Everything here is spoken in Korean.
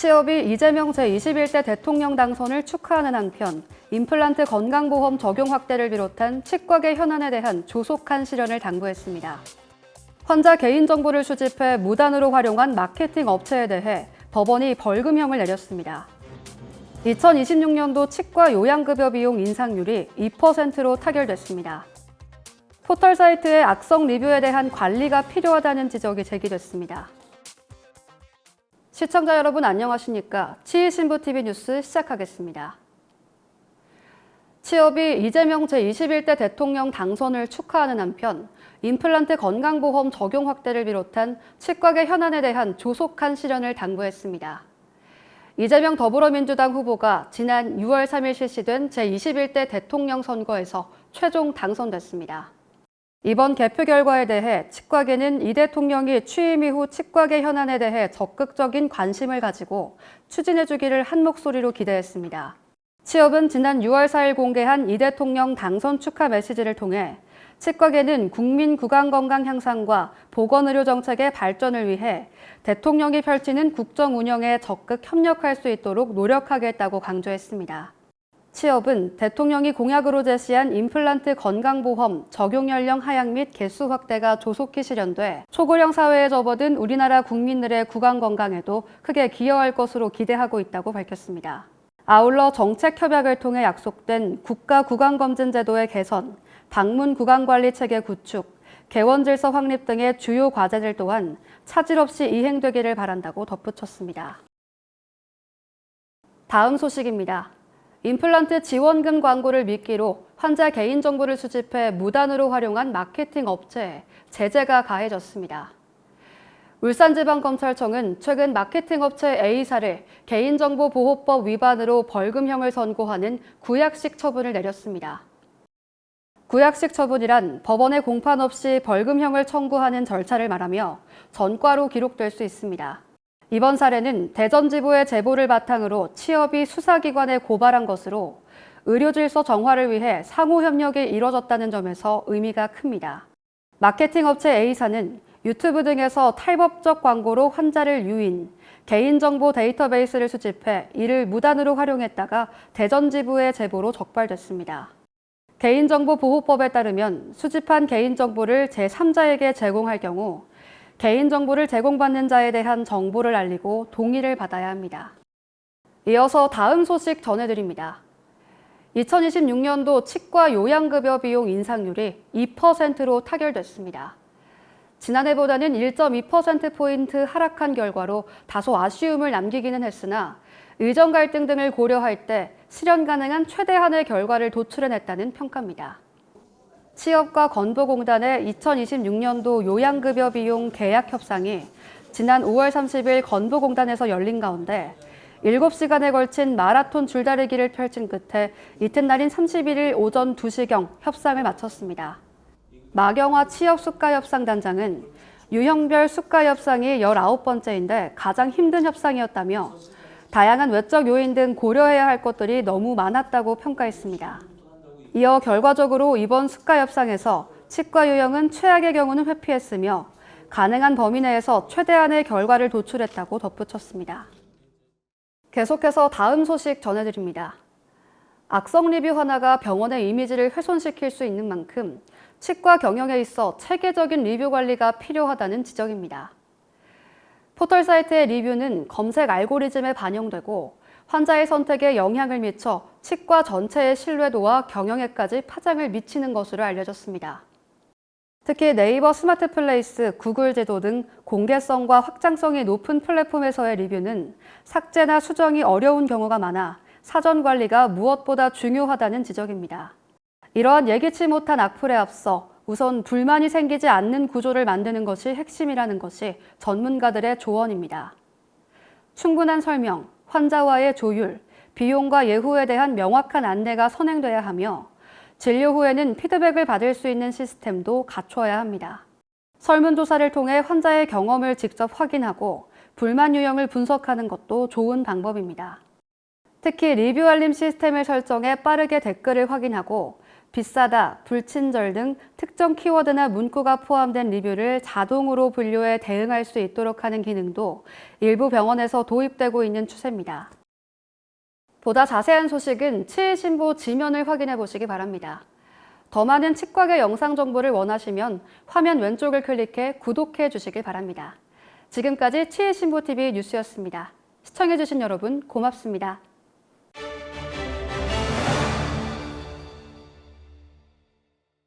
취업이 이재명 제21대 대통령 당선을 축하하는 한편 임플란트 건강보험 적용 확대를 비롯한 치과계 현안에 대한 조속한 실현을 당부했습니다. 환자 개인정보를 수집해 무단으로 활용한 마케팅 업체에 대해 법원이 벌금형을 내렸습니다. 2026년도 치과 요양급여 비용 인상률이 2%로 타결됐습니다. 포털 사이트의 악성 리뷰에 대한 관리가 필요하다는 지적이 제기됐습니다. 시청자 여러분 안녕하십니까? 치이신부TV 뉴스 시작하겠습니다. 취업이 이재명 제21대 대통령 당선을 축하하는 한편 임플란트 건강보험 적용 확대를 비롯한 치과계 현안에 대한 조속한 실현을 당부했습니다. 이재명 더불어민주당 후보가 지난 6월 3일 실시된 제21대 대통령 선거에서 최종 당선됐습니다. 이번 개표 결과에 대해 치과계는 이 대통령이 취임 이후 치과계 현안에 대해 적극적인 관심을 가지고 추진해주기를 한 목소리로 기대했습니다. 취업은 지난 6월 4일 공개한 이 대통령 당선 축하 메시지를 통해 치과계는 국민 구강건강 향상과 보건의료 정책의 발전을 위해 대통령이 펼치는 국정 운영에 적극 협력할 수 있도록 노력하겠다고 강조했습니다. 취업은 대통령이 공약으로 제시한 임플란트 건강보험 적용 연령 하향 및 개수 확대가 조속히 실현돼 초고령 사회에 접어든 우리나라 국민들의 구강 건강에도 크게 기여할 것으로 기대하고 있다고 밝혔습니다. 아울러 정책 협약을 통해 약속된 국가 구강검진 제도의 개선, 방문 구강관리 체계 구축, 개원 질서 확립 등의 주요 과제들 또한 차질 없이 이행되기를 바란다고 덧붙였습니다. 다음 소식입니다. 임플란트 지원금 광고를 미끼로 환자 개인정보를 수집해 무단으로 활용한 마케팅 업체에 제재가 가해졌습니다. 울산지방검찰청은 최근 마케팅 업체 A사를 개인정보보호법 위반으로 벌금형을 선고하는 구약식 처분을 내렸습니다. 구약식 처분이란 법원의 공판 없이 벌금형을 청구하는 절차를 말하며 전과로 기록될 수 있습니다. 이번 사례는 대전지부의 제보를 바탕으로 취업이 수사기관에 고발한 것으로 의료질서 정화를 위해 상호협력이 이뤄졌다는 점에서 의미가 큽니다. 마케팅 업체 A사는 유튜브 등에서 탈법적 광고로 환자를 유인, 개인정보 데이터베이스를 수집해 이를 무단으로 활용했다가 대전지부의 제보로 적발됐습니다. 개인정보보호법에 따르면 수집한 개인정보를 제3자에게 제공할 경우 개인정보를 제공받는 자에 대한 정보를 알리고 동의를 받아야 합니다. 이어서 다음 소식 전해드립니다. 2026년도 치과 요양급여 비용 인상률이 2%로 타결됐습니다. 지난해보다는 1.2%포인트 하락한 결과로 다소 아쉬움을 남기기는 했으나 의정 갈등 등을 고려할 때 실현 가능한 최대한의 결과를 도출해냈다는 평가입니다. 취업과 건보공단의 2026년도 요양급여 비용 계약 협상이 지난 5월 30일 건보공단에서 열린 가운데 7시간에 걸친 마라톤 줄다리기를 펼친 끝에 이튿날인 31일 오전 2시경 협상을 마쳤습니다. 마경화 취업수가협상단장은 유형별 수가협상이 19번째인데 가장 힘든 협상이었다며 다양한 외적 요인 등 고려해야 할 것들이 너무 많았다고 평가했습니다. 이어 결과적으로 이번 수가협상에서 치과 요양은 최악의 경우는 회피했으며 가능한 범위 내에서 최대한의 결과를 도출했다고 덧붙였습니다. 계속해서 다음 소식 전해드립니다. 악성 리뷰 하나가 병원의 이미지를 훼손시킬 수 있는 만큼 치과 경영에 있어 체계적인 리뷰 관리가 필요하다는 지적입니다. 포털 사이트의 리뷰는 검색 알고리즘에 반영되고 환자의 선택에 영향을 미쳐 치과 전체의 신뢰도와 경영에까지 파장을 미치는 것으로 알려졌습니다. 특히 네이버 스마트 플레이스, 구글 지도 등 공개성과 확장성이 높은 플랫폼에서의 리뷰는 삭제나 수정이 어려운 경우가 많아 사전 관리가 무엇보다 중요하다는 지적입니다. 이러한 예기치 못한 악플에 앞서 우선 불만이 생기지 않는 구조를 만드는 것이 핵심이라는 것이 전문가들의 조언입니다. 충분한 설명, 환자와의 조율, 비용과 예후에 대한 명확한 안내가 선행돼야 하며 진료 후에는 피드백을 받을 수 있는 시스템도 갖춰야 합니다. 설문조사를 통해 환자의 경험을 직접 확인하고 불만 유형을 분석하는 것도 좋은 방법입니다. 특히 리뷰 알림 시스템을 설정해 빠르게 댓글을 확인하고 비싸다, 불친절 등 특정 키워드나 문구가 포함된 리뷰를 자동으로 분류해 대응할 수 있도록 하는 기능도 일부 병원에서 도입되고 있는 추세입니다. 보다 자세한 소식은 치의신보 지면을 확인해 보시기 바랍니다. 더 많은 치과계 영상 정보를 원하시면 화면 왼쪽을 클릭해 구독해 주시길 바랍니다. 지금까지 치의신보TV 뉴스였습니다. 시청해주신 여러분 고맙습니다.